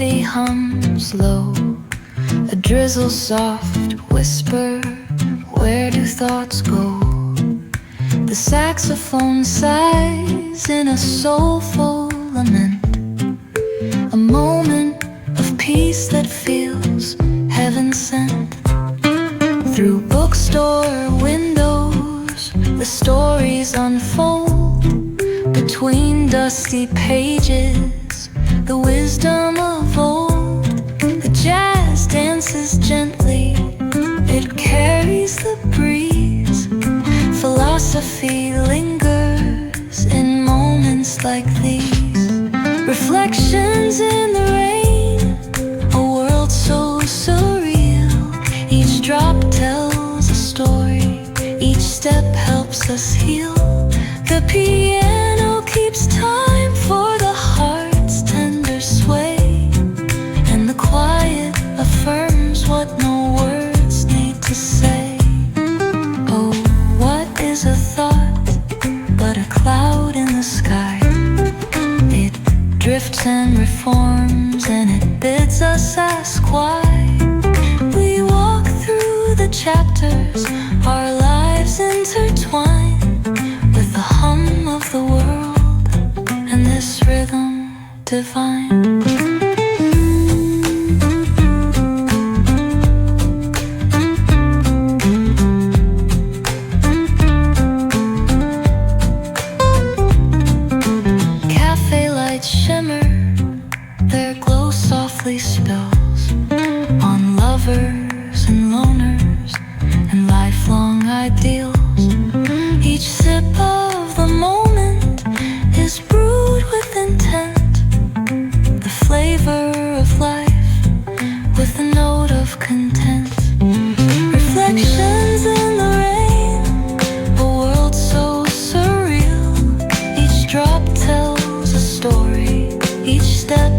coffee hums low, a drizzle soft whisper, where do thoughts go? The saxophone sighs in a soulful lament, a moment of peace that feels heaven sent. Through bookstore windows, the stories unfold. Between dusty pages, the wisdom of old. The jazz dances gently, it carries the breeze. Philosophy lingers in moments like these. Reflections in the rain, a world so surreal. Each drop tells a story, each step helps us heal. The piano keeps time for the heart's tender sway, and the quiet affirms what no words need to say. Oh, what is a thought but a cloud in the sky? It drifts and reforms, and it bids us ask why. We walk through the chapters, our lives intertwine with the hum of the world and this rhythm divine. Cafe lights shimmer, their glow softly spills on lovers and loners and lifelong ideals. Each sip of the moment is brewed with intent, the flavor of life with a note of content. Reflections in the rain, a world so surreal. Each drop tells a story, each step